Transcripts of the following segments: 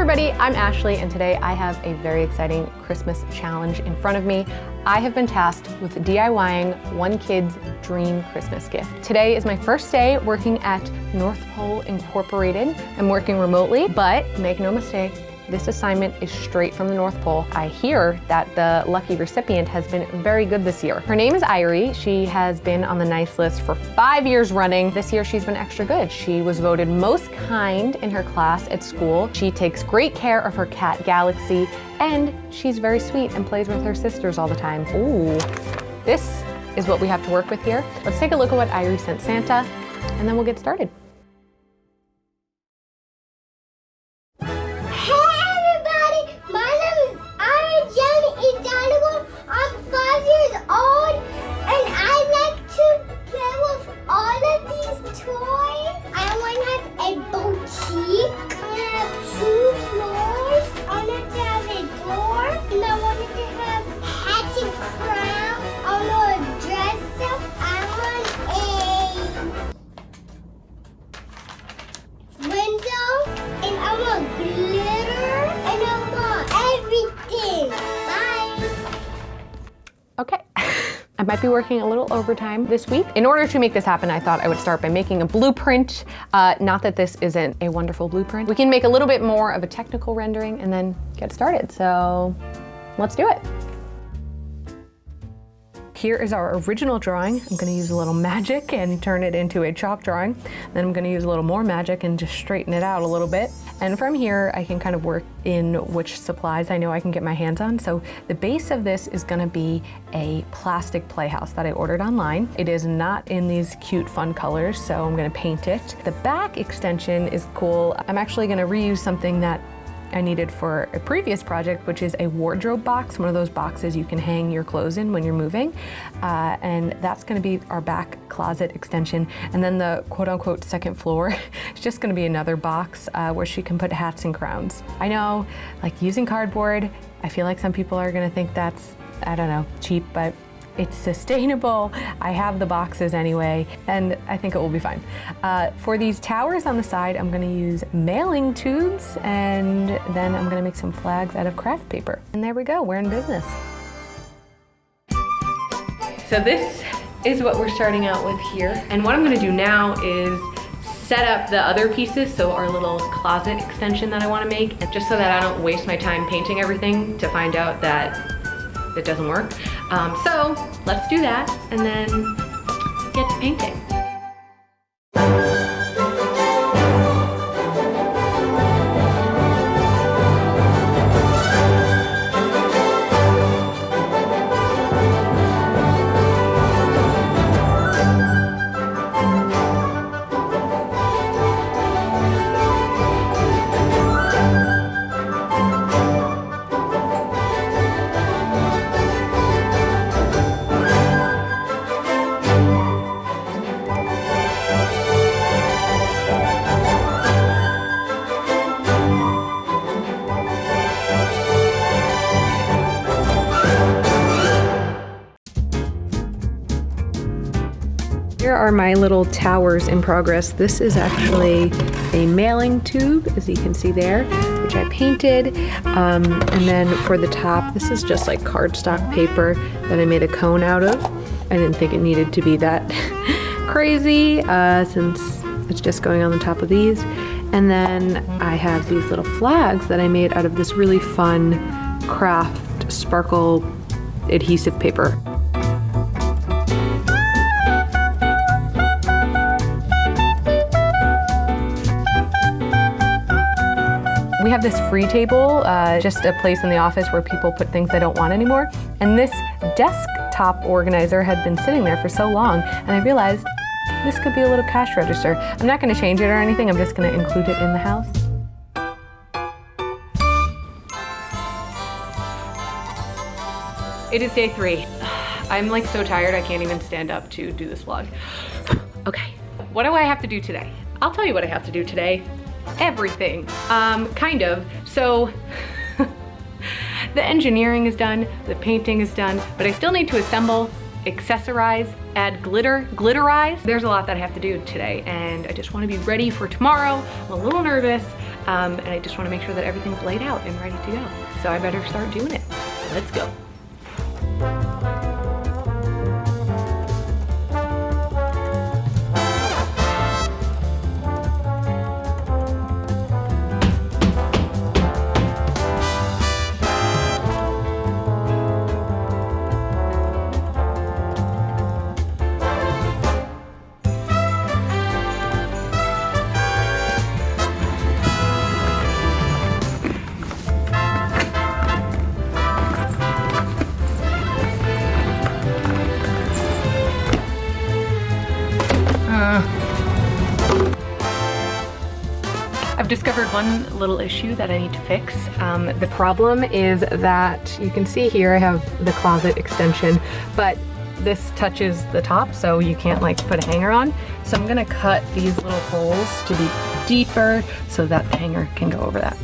everybody, I'm Ashley, and today I have a very exciting Christmas challenge in front of me. I have been tasked with DIYing one kid's dream Christmas gift. Today is my first day working at North Pole Incorporated. I'm working remotely, but make no mistake, this assignment is straight from the North Pole. I hear that the lucky recipient has been very good this year. Her name is Irie. She has been on the nice list for 5 years running. This year she's been extra good. She was voted most kind in her class at school. She takes great care of her cat Galaxy, and she's very sweet and plays with her sisters all the time. Ooh, this is what we have to work with here. Let's take a look at what Irie sent Santa, and then we'll get started. Okay, I might be working a little overtime this week. In order to make this happen, I thought I would start by making a blueprint. Not that this isn't a wonderful blueprint. We can make a little bit more of a technical rendering and then get started. So let's do it. Here is our original drawing. I'm gonna use a little magic and turn it into a chalk drawing. Then I'm gonna use a little more magic and just straighten it out a little bit. And from here, I can kind of work in which supplies I know I can get my hands on. So the base of this is gonna be a plastic playhouse that I ordered online. It is not in these cute, fun colors, so I'm gonna paint it. The back extension is cool. I'm actually gonna reuse something that I needed for a previous project, which is a wardrobe box, one of those boxes you can hang your clothes in when you're moving. And that's gonna be our back closet extension. And then the quote unquote second floor is just gonna be another box where she can put hats and crowns. I know, like using cardboard, I feel like some people are gonna think that's, I don't know, cheap, but it's sustainable. I have the boxes anyway, and I think it will be fine. For these towers on the side, I'm gonna use mailing tubes, and then I'm gonna make some flags out of craft paper. And there we go, we're in business. So this is what we're starting out with here. And what I'm gonna do now is set up the other pieces, so our little closet extension that I wanna make, and just so that I don't waste my time painting everything to find out that it doesn't work. So let's do that and then get to painting. Here are my little towers in progress. This is actually a mailing tube, as you can see there, which I painted. And then for the top, this is just like cardstock paper that I made a cone out of. I didn't think it needed to be that crazy since it's just going on the top of these. And then I have these little flags that I made out of this really fun craft sparkle adhesive paper. We have this free table, just a place in the office where people put things they don't want anymore. And this desktop organizer had been sitting there for so long, and I realized this could be a little cash register. I'm not gonna change it or anything, I'm just gonna include it in the house. It is day 3. I'm like so tired I can't even stand up to do this vlog. Okay, what do I have to do today? I'll tell you what I have to do today. Everything, kind of. So the engineering is done, the painting is done, but I still need to assemble accessorize, add glitter, glitterize. There's a lot that I have to do today, and I just want to be ready for tomorrow. I'm a little nervous, and I just want to make sure that everything's laid out and ready to go. So I better start doing it. Let's go. I've discovered one little issue that I need to fix. The problem is that you can see here I have the closet extension, but this touches the top, so you can't like put a hanger on. So I'm gonna cut these little holes to be deeper so that the hanger can go over that.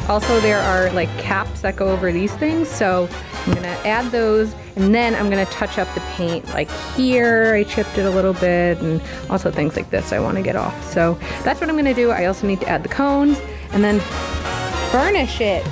Also, there are like caps that go over these things, so I'm gonna add those, and then I'm gonna touch up the paint. Like here, I chipped it a little bit, and also things like this I wanna get off. So that's what I'm gonna do. I also need to add the cones, and then burnish it.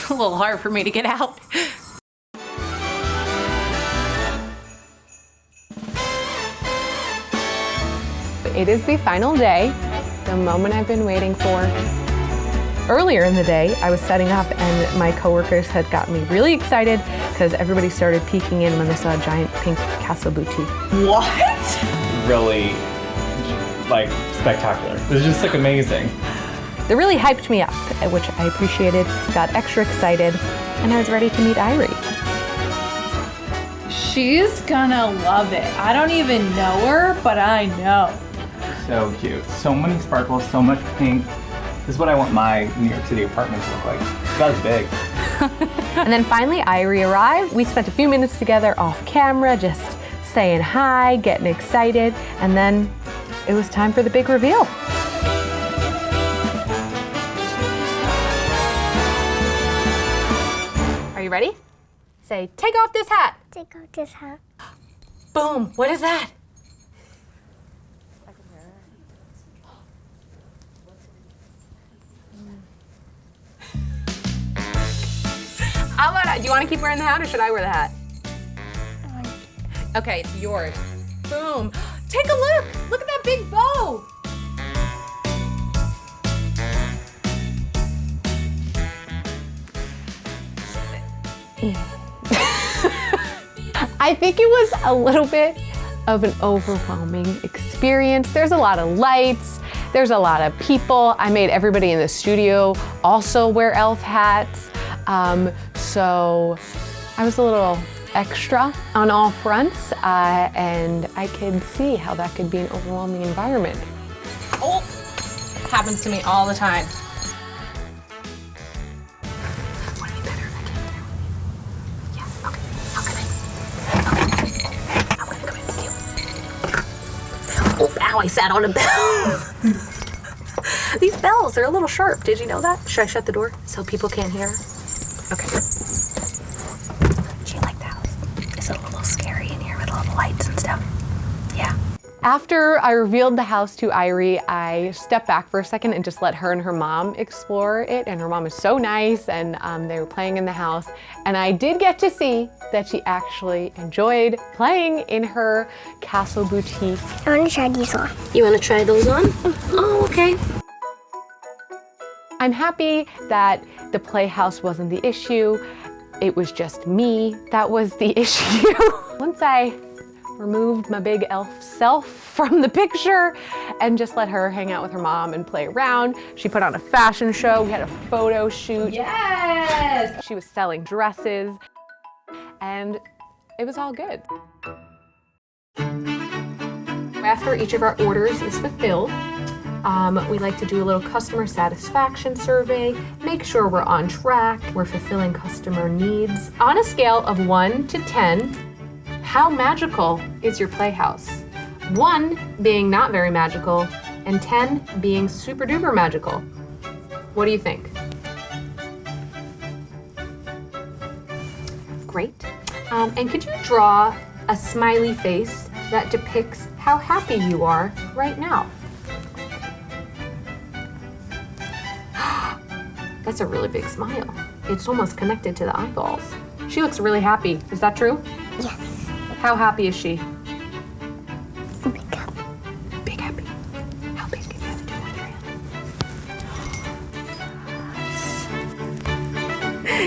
A little hard for me to get out. It is the final day, the moment I've been waiting for. Earlier in the day, I was setting up and my coworkers had gotten me really excited because everybody started peeking in when they saw a giant pink Casa boutique. What? Really, like, spectacular. It was just like amazing. They really hyped me up, which I appreciated, got extra excited, and I was ready to meet Irie. She's gonna love it. I don't even know her, but I know. So cute. So many sparkles, so much pink. This is what I want my New York City apartment to look like. That's big. And then finally Irie arrived. We spent a few minutes together off camera, just saying hi, getting excited, and then it was time for the big reveal. Are you ready? Say, take off this hat. Take off this hat. Boom, what is that? How about, do you want to keep wearing the hat or should I wear the hat? Okay, it's yours. Boom. Take a look. Look at that big bow. I think it was a little bit of an overwhelming experience. There's a lot of lights. There's a lot of people. I made everybody in the studio also wear elf hats. So I was a little extra on all fronts, and I could see how that could be an overwhelming environment. Oh, it happens to me all the time. Would it be better if I came there? Yes, okay, I'll come in. Okay, I'm gonna come in with you. Oh, ow, I sat on a bell. These bells, they're a little sharp. Did you know that? Should I shut the door so people can't hear? Okay. She liked the house. Is it a little scary in here with all the lights and stuff? Yeah. After I revealed the house to Irie, I stepped back for a second and just let her and her mom explore it. And her mom is so nice, and they were playing in the house. And I did get to see that she actually enjoyed playing in her castle boutique. I want to try these on. You want to try those on? Oh, okay. I'm happy that the playhouse wasn't the issue. It was just me that was the issue. Once I removed my big elf self from the picture and just let her hang out with her mom and play around. She put on a fashion show. We had a photo shoot. Yes! She was selling dresses and it was all good. After each of our orders is fulfilled, we like to do a little customer satisfaction survey, make sure we're on track, we're fulfilling customer needs. On a scale of 1 to 10, how magical is your playhouse? 1 being not very magical, and 10 being super duper magical. What do you think? Great. And could you draw a smiley face that depicts how happy you are right now? That's a really big smile. It's almost connected to the eyeballs. She looks really happy. Is that true? Yes. How happy is she? Big cup. Big happy. How big can you have to do with your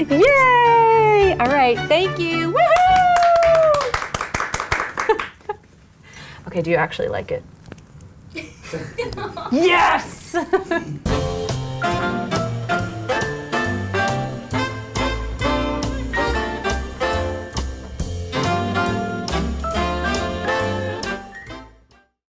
hand? Yay! All right, thank you. Woohoo! Okay, do you actually like it? Yes!